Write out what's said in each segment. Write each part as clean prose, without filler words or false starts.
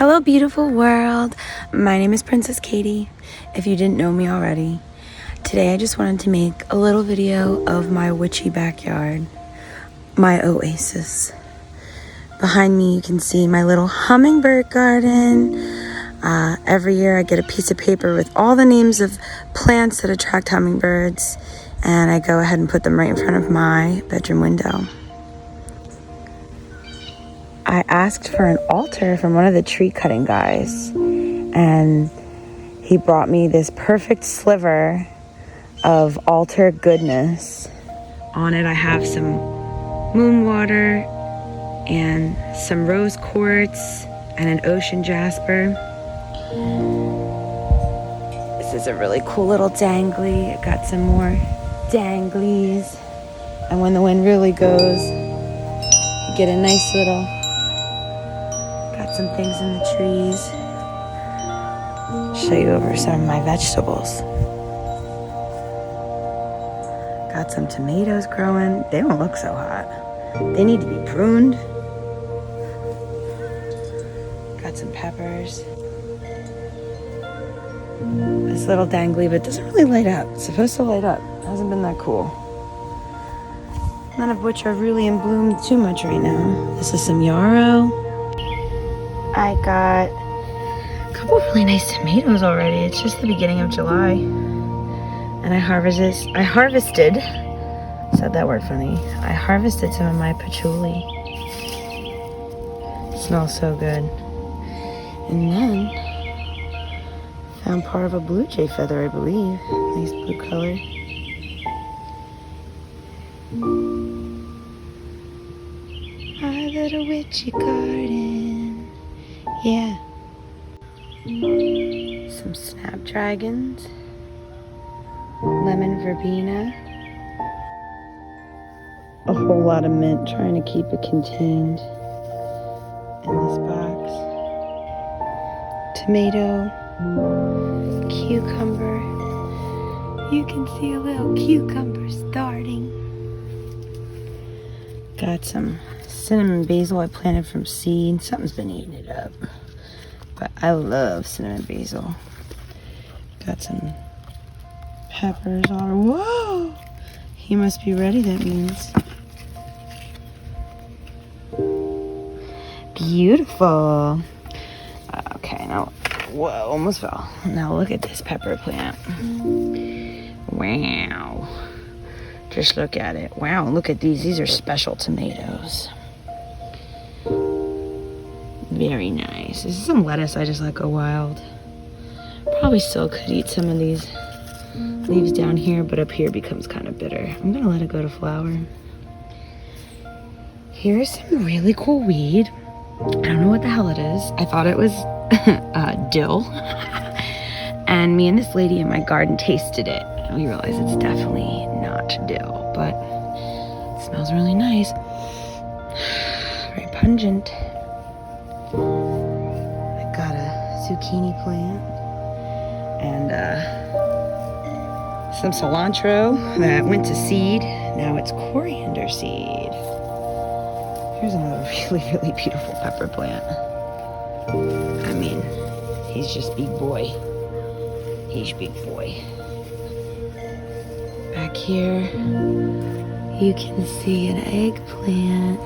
Hello, beautiful world. My name is Princess Katie, if you didn't know me already. Today I just wanted to make a little video of my witchy backyard, my oasis. Behind me you can see my little hummingbird garden. Every year I get a piece of paper with all the names of plants that attract hummingbirds, and I go ahead and put them right in front of my bedroom window. I asked for an altar from one of the tree cutting guys, and he brought me this perfect sliver of altar goodness. On it I have some moon water and some rose quartz and an ocean jasper. This is a really cool little dangly. It got some more danglies, and when the wind really goes, you get a nice little, got some things in the trees. Show you over some of my vegetables. Got some tomatoes growing. They don't look so hot. They need to be pruned. Got some peppers. This little dangly, but it doesn't really light up. It's supposed to light up. It hasn't been that cool. None of which are really in bloom too much right now. This is some yarrow. I got a couple of really nice tomatoes already. It's just the beginning of July. And I harvested, said that word funny. I harvested some of my patchouli. It smells so good. And then found part of a blue jay feather, I believe. Nice blue color. My little witchy garden. Yeah. Some snapdragons. Lemon verbena. A whole lot of mint, trying to keep it contained in this box. Tomato. Cucumber. You can see a little cucumber starting. Got some cinnamon basil I planted from seed. Something's been eating it up. But I love cinnamon basil. Got some peppers on. Whoa! He must be ready, that means. Beautiful. Okay, now, whoa, almost fell. Now look at this pepper plant. Wow. Just look at it. Wow, look at these. These are special tomatoes. Very nice. This is some lettuce I just let go wild. Probably still could eat some of these leaves down here, but up here becomes kind of bitter. I'm gonna let it go to flower. Here's some really cool weed. I don't know what the hell it is. I thought it was dill. And me and this lady in my garden tasted it. And we realized it's definitely not dill, but it smells really nice. Very pungent. I got a zucchini plant and some cilantro that went to seed. Now it's coriander seed. Here's another really, really beautiful pepper plant. I mean, he's just big boy. He's big boy. Back here, you can see an eggplant.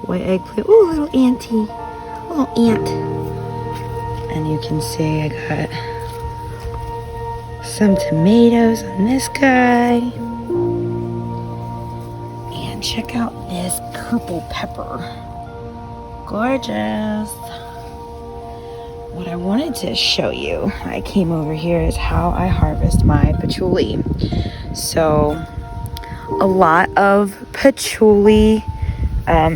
White eggplant. Ooh, little auntie. Little ant. And you can see I got some tomatoes on this guy. And check out this purple pepper. Gorgeous. What I wanted to show you, I came over here, is how I harvest my patchouli. So a lot of patchouli, a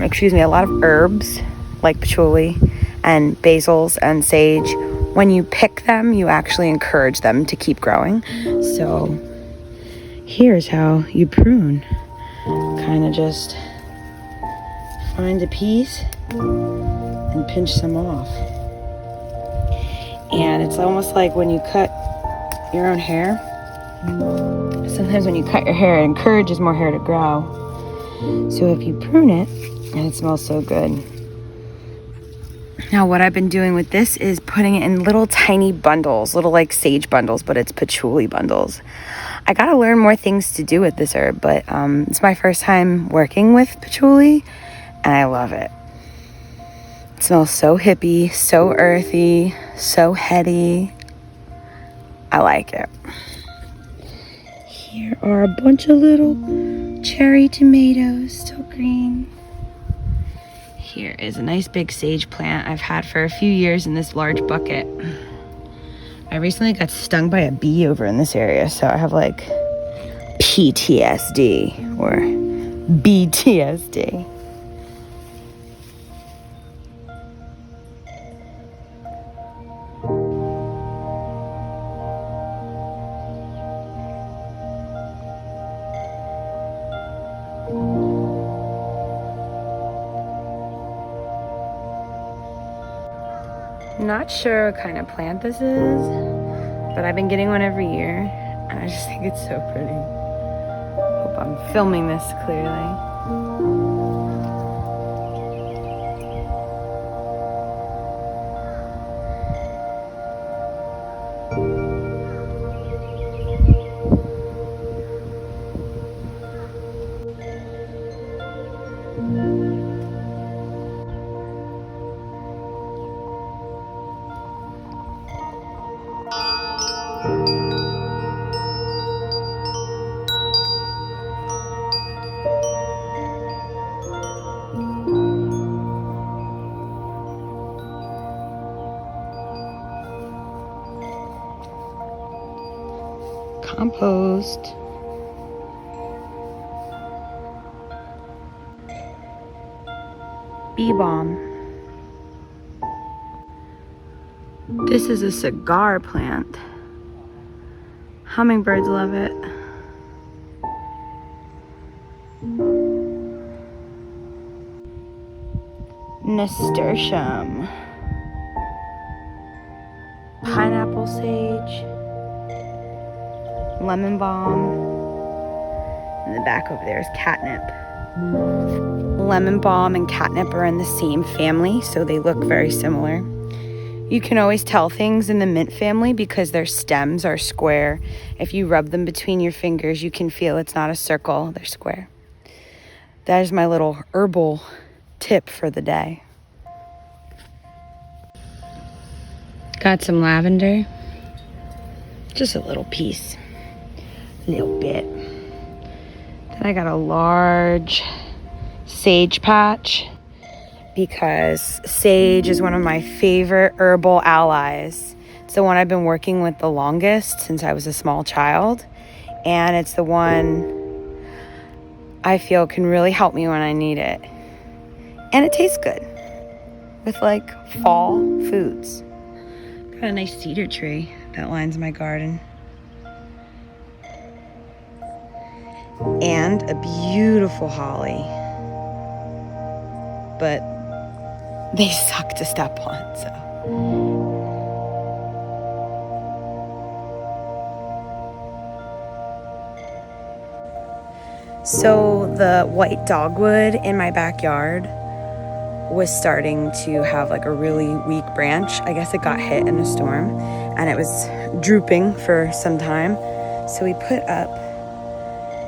lot of herbs like patchouli and basils and sage, when you pick them, you actually encourage them to keep growing. So here's how you prune. Kind of just find a piece and pinch some off. And it's almost like when you cut your own hair. Sometimes when you cut your hair, it encourages more hair to grow. So if you prune it, and it smells so good, Now what I've been doing with this is putting it in little tiny bundles, little like sage bundles, but it's patchouli bundles. I gotta learn more things to do with this herb, but it's my first time working with patchouli and I love it. It smells so hippie, so earthy, so heady. I like it. Here are a bunch of little cherry tomatoes, still green. Here is a nice big sage plant I've had for a few years in this large bucket. I recently got stung by a bee over in this area, so I have like PTSD or BTSD. Not sure what kind of plant this is, but I've been getting one every year and I just think it's so pretty. Hope I'm filming this clearly. Compost. Bee balm. This is a cigar plant. Hummingbirds love it. Nasturtium. Pineapple sage. Lemon balm. In the back over there is catnip. Lemon balm and catnip are in the same family, so they look very similar. You can always tell things in the mint family because their stems are square. If you rub them between your fingers, you can feel it's not a circle, they're square. That is my little herbal tip for the day. Got some lavender. Just a little piece. A little bit. Then I got a large sage patch because sage is one of my favorite herbal allies. It's the one I've been working with the longest since I was a small child, and it's the one I feel can really help me when I need it. And it tastes good with like fall foods. Got a nice cedar tree that lines my garden. And a beautiful holly. But they suck to step on, so. So the white dogwood in my backyard was starting to have like a really weak branch. I guess it got hit in a storm and it was drooping for some time. So we put up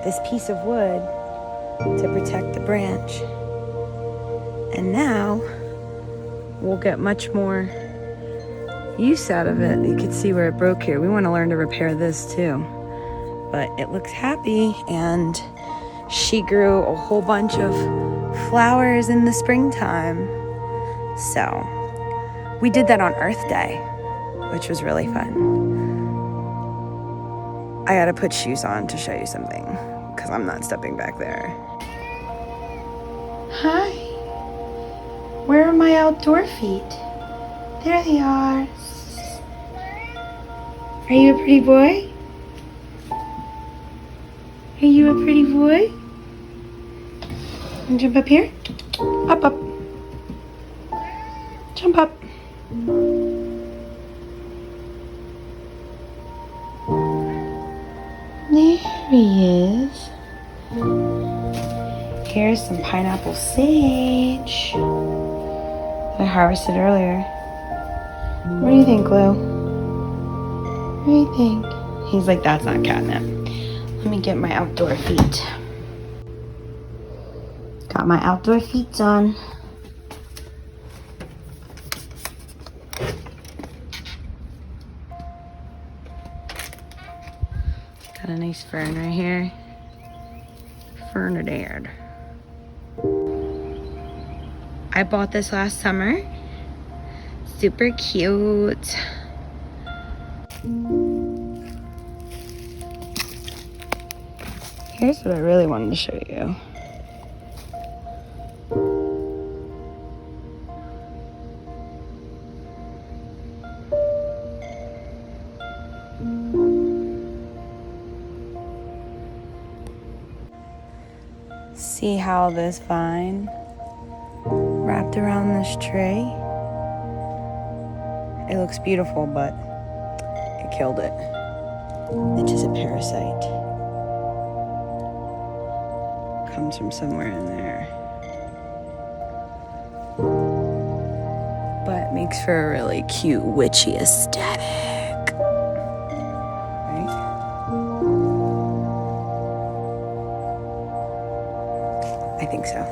this piece of wood to protect the branch. And now we'll get much more use out of it. You can see where it broke here. We want to learn to repair this too. But it looks happy, and she grew a whole bunch of flowers in the springtime. So we did that on Earth Day, which was really fun. I gotta put shoes on to show you something because I'm not stepping back there. Hi. Where are my outdoor feet? There they are. Are you a pretty boy? Are you a pretty boy? And jump up here? Up, up. Jump up. There he is. Here's some pineapple sage. that I harvested earlier. What do you think, Lou? What do you think? He's like, that's not catnip. Let me get my outdoor feet. Got my outdoor feet on. Got a nice fern right here. Fernadad. I bought this last summer. Super cute. Here's what I really wanted to show you. See how this vine wrapped around this tree? It looks beautiful, but it killed it. It is a parasite. Comes from somewhere in there. But makes for a really cute witchy aesthetic. Right? I think so.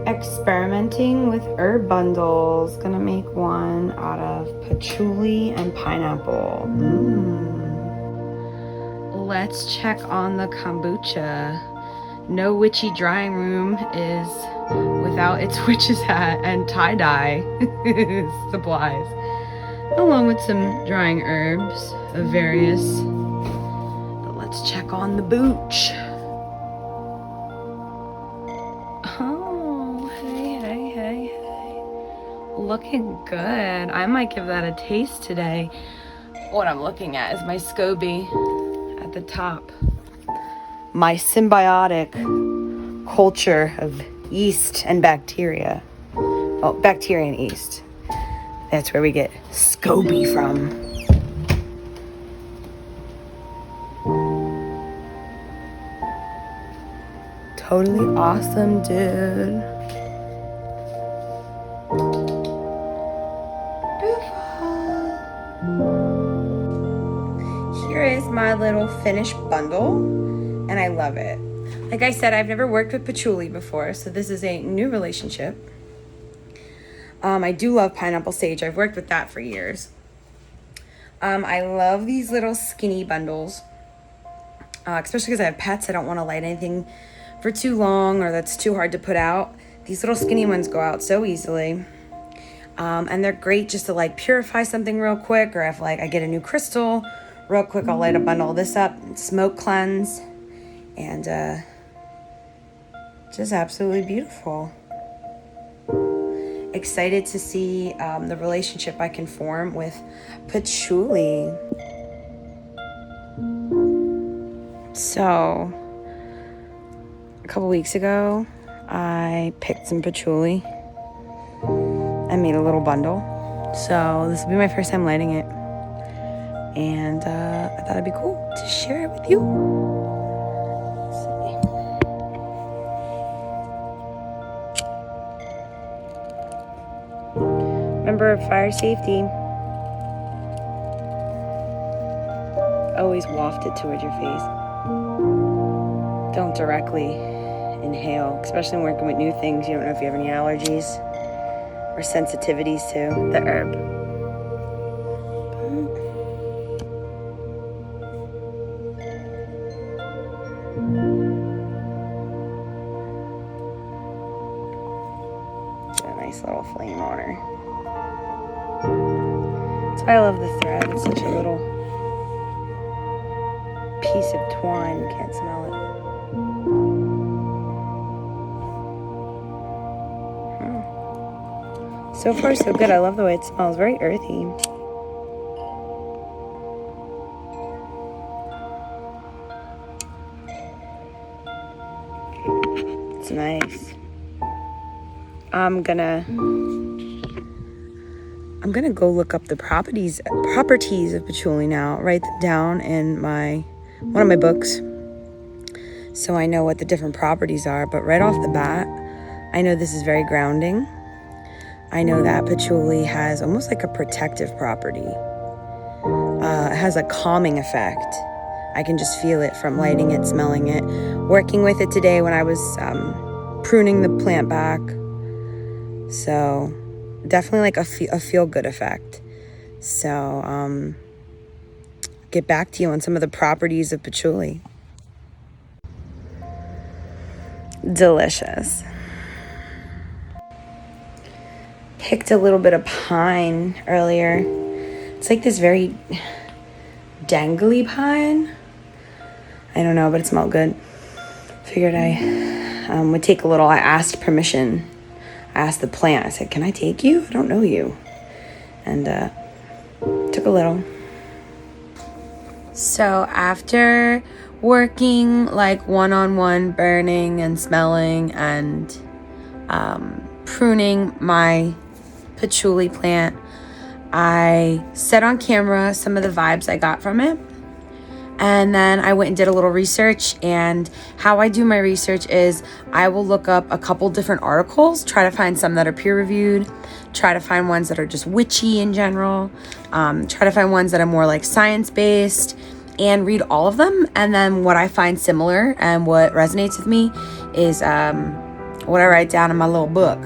Experimenting with herb bundles. Gonna make one out of patchouli and pineapple. Let's check on the kombucha. No witchy drying room is without its witch's hat and tie-dye supplies, along with some drying herbs of various. But let's check on the booch. Oh, hey. Looking good. I might give that a taste today. What I'm looking at is my SCOBY at the top. My symbiotic culture of yeast and bacteria. Well, bacteria and yeast. That's where we get SCOBY from. Totally awesome, dude. Here is my little finished bundle, and I love it. Like I said, I've never worked with patchouli before, so this is a new relationship. I do love pineapple sage. I've worked with that for years. I love these little skinny bundles, especially because I have pets. I don't want to light anything for too long or that's too hard to put out. These little skinny ones go out so easily. And they're great just to like purify something real quick, or if like I get a new crystal real quick, I'll light a bundle of this up and smoke cleanse, and just absolutely beautiful. Excited to see the relationship I can form with patchouli. So a couple weeks ago, I picked some patchouli. I made a little bundle. So this will be my first time lighting it. And I thought it'd be cool to share it with you. Let's see. Remember, fire safety. Always waft it towards your face. Don't directly inhale, especially when working with new things. You don't know if you have any allergies or sensitivities to the herb. Get a nice little flame on her. That's why I love the thread. It's such a little piece of twine. You can't smell it. So far, so good. I love the way it smells. Very earthy. It's nice. I'm gonna go look up the properties of patchouli now. Write them down in one of my books, so I know what the different properties are. But right off the bat, I know this is very grounding. I know that patchouli has almost like a protective property. It has a calming effect. I can just feel it from lighting it, smelling it, working with it today when I was pruning the plant back. So definitely like a feel-good effect. So get back to you on some of the properties of patchouli. Delicious. Picked a little bit of pine earlier. It's like this very dangly pine. I don't know, but it smelled good. Figured I would take a little. I asked permission. I asked the plant. I said, "Can I take you? I don't know you." And took a little. So after working like one-on-one, burning and smelling and pruning my patchouli plant, I set on camera some of the vibes I got from it. And then I went and did a little research, and how I do my research is I will look up a couple different articles, try to find some that are peer-reviewed, try to find ones that are just witchy in general, try to find ones that are more like science-based, and read all of them. And then what I find similar and what resonates with me is what I write down in my little book.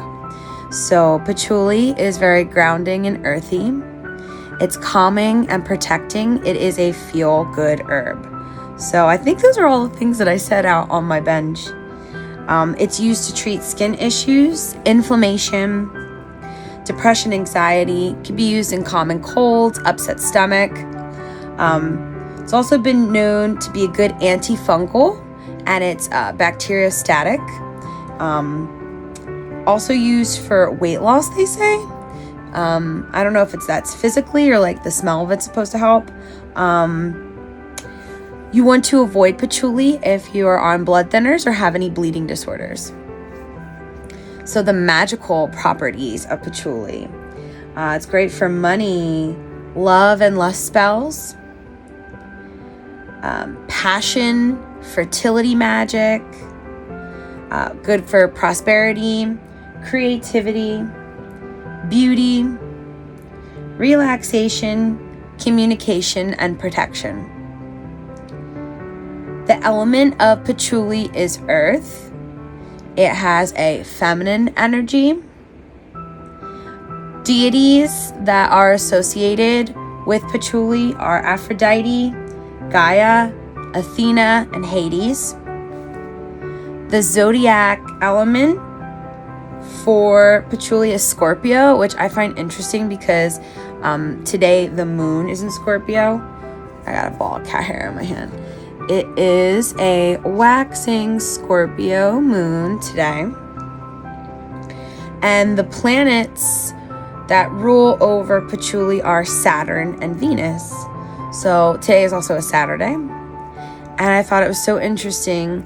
So patchouli is very grounding and earthy. It's calming and protecting. It is a feel-good herb. So I think those are all the things that I set out on my bench. It's used to treat skin issues, inflammation, depression, anxiety. It can be used in common colds, upset stomach. It's also been known to be a good antifungal, and it's bacteriostatic. Also used for weight loss, they say. I don't know if that's physically or like the smell of it's supposed to help. You want to avoid patchouli if you are on blood thinners or have any bleeding disorders. So the magical properties of patchouli. It's great for money, love and lust spells, passion, fertility magic, good for prosperity, creativity, beauty, relaxation, communication, and protection. The element of patchouli is earth. It has a feminine energy. Deities that are associated with patchouli are Aphrodite, Gaia, Athena, and Hades. The zodiac element for patchouli is Scorpio, which I find interesting because today the moon is in Scorpio. I got a ball of cat hair in my hand. It is a waxing Scorpio moon today. And the planets that rule over patchouli are Saturn and Venus. So today is also a Saturday. And I thought it was so interesting.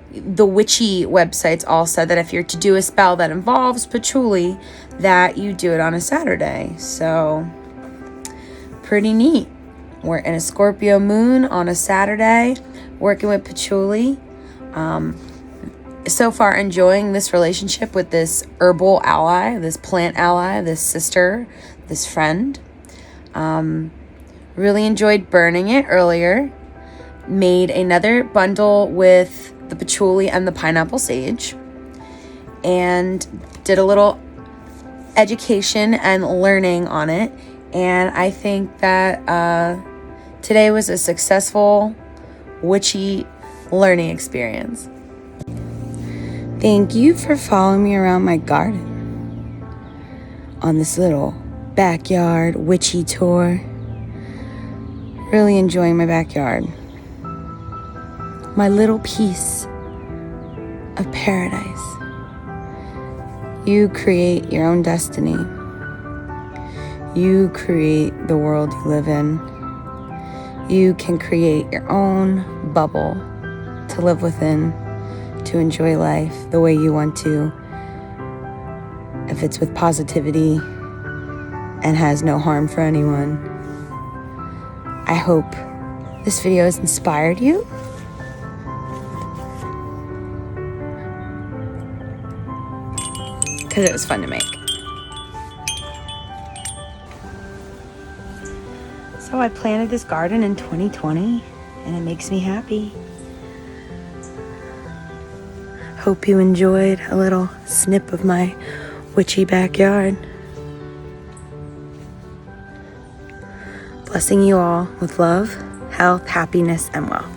The Witchy websites all said that if you're to do a spell that involves patchouli, that you do it on a Saturday. So pretty neat. We're in a Scorpio moon on a Saturday, working with patchouli. So far enjoying this relationship with this herbal ally, this plant ally, this sister, this friend. Really enjoyed burning it earlier. Made another bundle with the patchouli and the pineapple sage, and did a little education and learning on it. And I think that today was a successful witchy learning experience. Thank you for following me around my garden on this little backyard witchy tour. Really enjoying my backyard. My little piece of paradise. You create your own destiny. You create the world you live in. You can create your own bubble to live within, to enjoy life the way you want to, if it's with positivity and has no harm for anyone. I hope this video has inspired you. because it was fun to make. So I planted this garden in 2020 and it makes me happy. Hope you enjoyed a little snip of my witchy backyard. Blessing you all with love, health, happiness, and wealth.